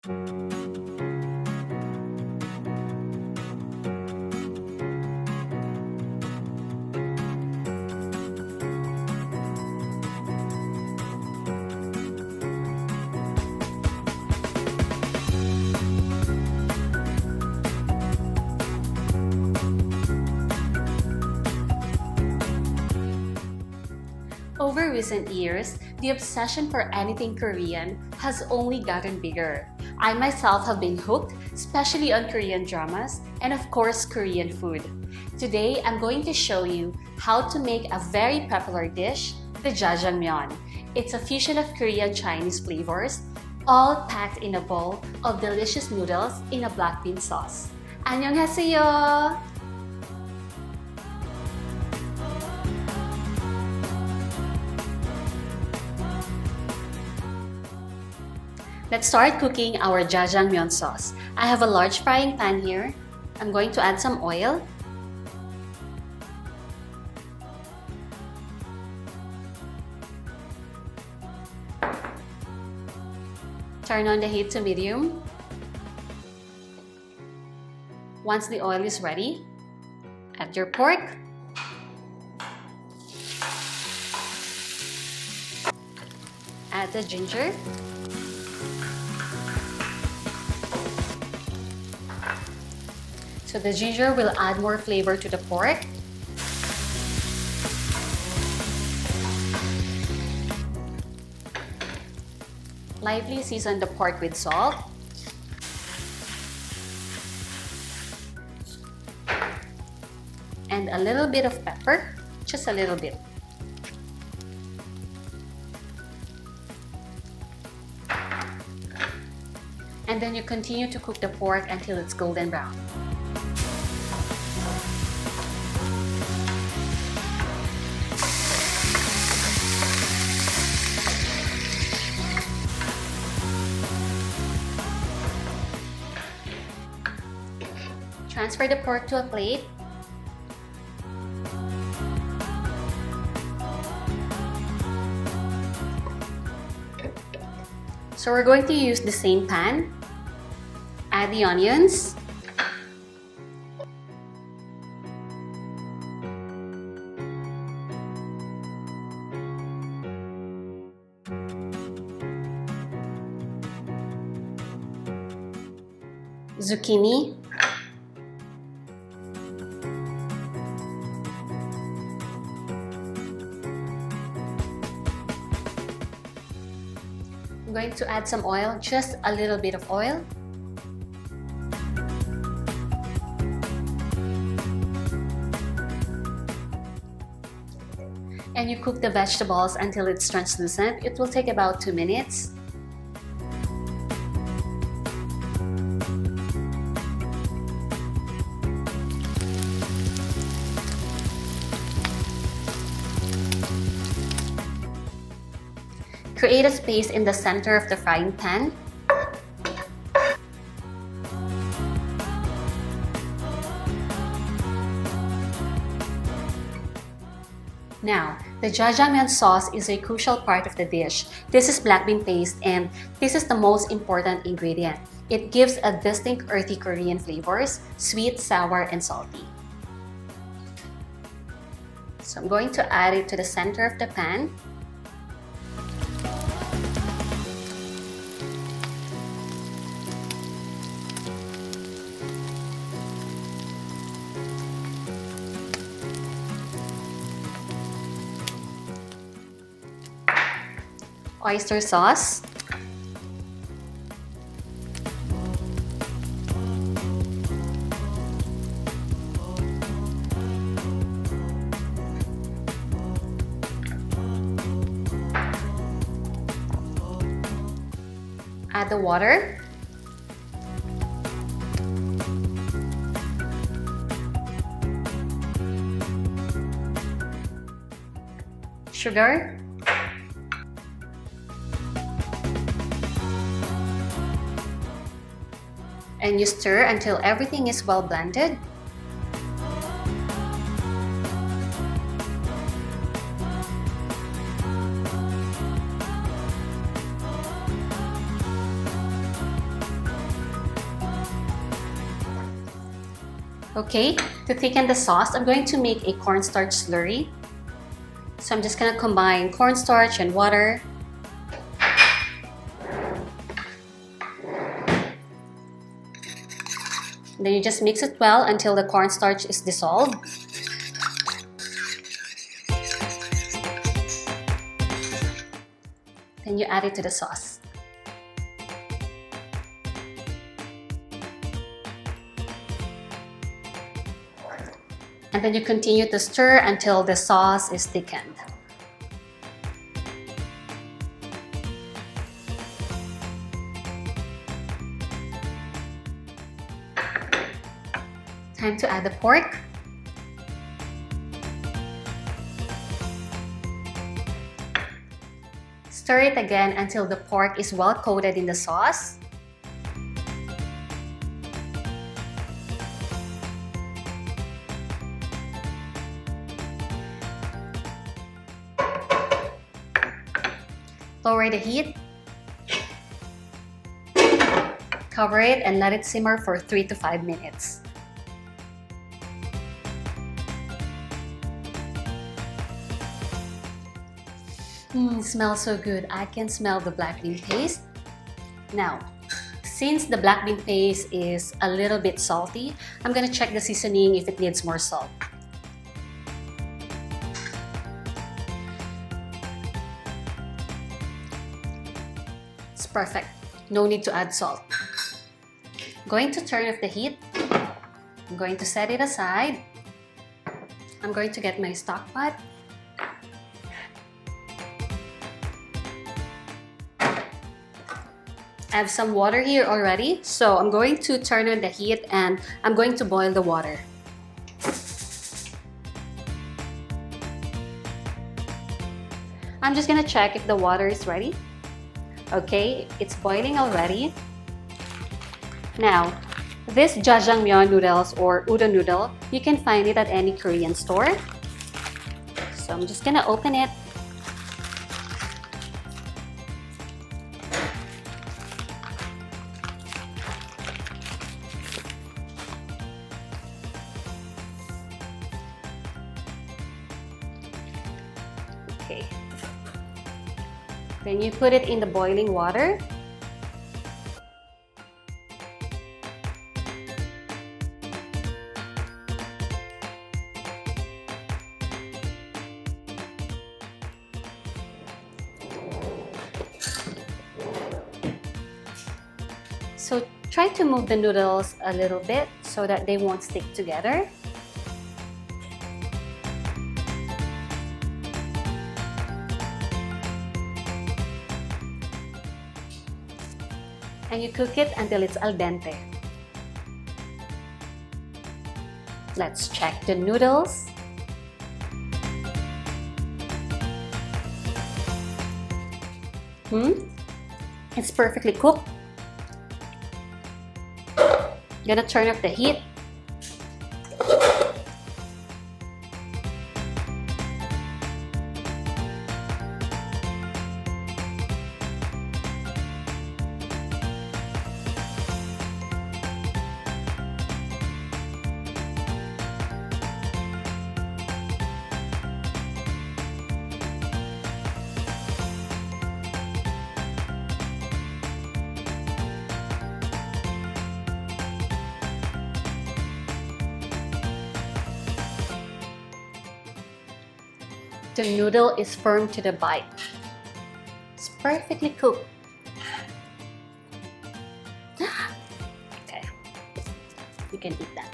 Over recent years, the obsession for anything Korean has only gotten bigger. I myself have been hooked, especially on Korean dramas and of course Korean food. Today, I'm going to show you how to make a very popular dish, the Jajangmyeon. It's a fusion of Korean Chinese flavors, all packed in a bowl of delicious noodles in a black bean sauce. Annyeong haseyo! Let's start cooking our jajangmyeon sauce. I have a large frying pan here. I'm going to add some oil. Turn on the heat to medium. Once the oil is ready, add your pork. Add the ginger. So the ginger will add more flavor to the pork. Lightly season the pork with salt. And a little bit of pepper, just a little bit. And then you continue to cook the pork until it's golden brown. Transfer the pork to a plate. So we're going to use the same pan. Add the onions. Zucchini. I'm going to add some oil, just a little bit of oil. And you cook the vegetables until it's translucent. It will take about 2 minutes. Create a space in the center of the frying pan. Now, the jajangmyeon sauce is a crucial part of the dish. This is black bean paste and this is the most important ingredient. It gives a distinct earthy Korean flavors, sweet, sour, and salty. So I'm going to add it to the center of the pan. Oyster sauce, add the water, sugar, and you stir until everything is well blended. Okay, to thicken the sauce, I'm going to make a cornstarch slurry. So I'm just gonna combine cornstarch and water. Then you just mix it well until the cornstarch is dissolved. Then you add it to the sauce. And then you continue to stir until the sauce is thickened. Time to add the pork. Stir it again until the pork is well coated in the sauce. Lower the heat. Cover it and let it simmer for 3 to 5 minutes. Smells so good. I can smell the black bean paste. Now, since the black bean paste is a little bit salty, I'm gonna check the seasoning if it needs more salt. It's perfect. No need to add salt. I'm going to turn off the heat. I'm going to set it aside. I'm going to get my stock pot. I have some water here already, so I'm going to turn on the heat and I'm going to boil the water. I'm just gonna check if the water is ready. Okay, it's boiling already. Now, this Jajangmyeon noodles or udon noodle, you can find it at any Korean store. So I'm just gonna open it. Okay. Then you put it in the boiling water. So try to move the noodles a little bit so that they won't stick together. And you cook it until it's al dente. Let's check the noodles. It's perfectly cooked. Gonna turn up the heat. The noodle is firm to the bite. It's perfectly cooked. Okay, you can eat that.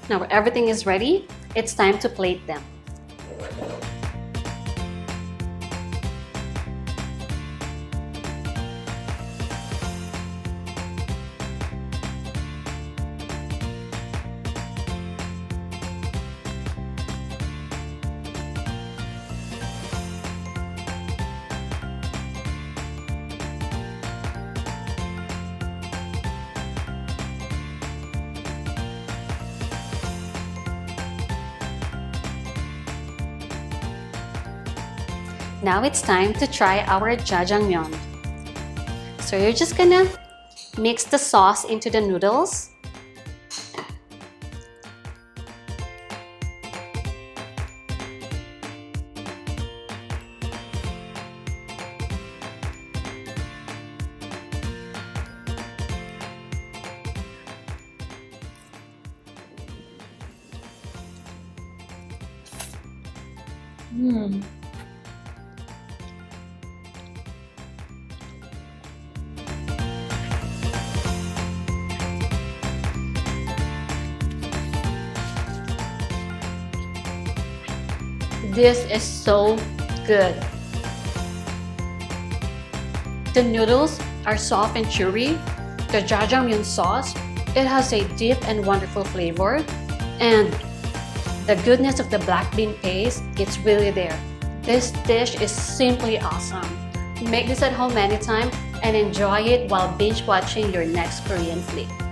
Now everything is ready, it's time to plate them. Now it's time to try our jajangmyeon. So you're just gonna mix the sauce into the noodles. This is so good. The noodles are soft and chewy. The jajangmyeon sauce, it has a deep and wonderful flavor. And the goodness of the black bean paste, it's really there. This dish is simply awesome. Make this at home anytime and enjoy it while binge watching your next Korean flick.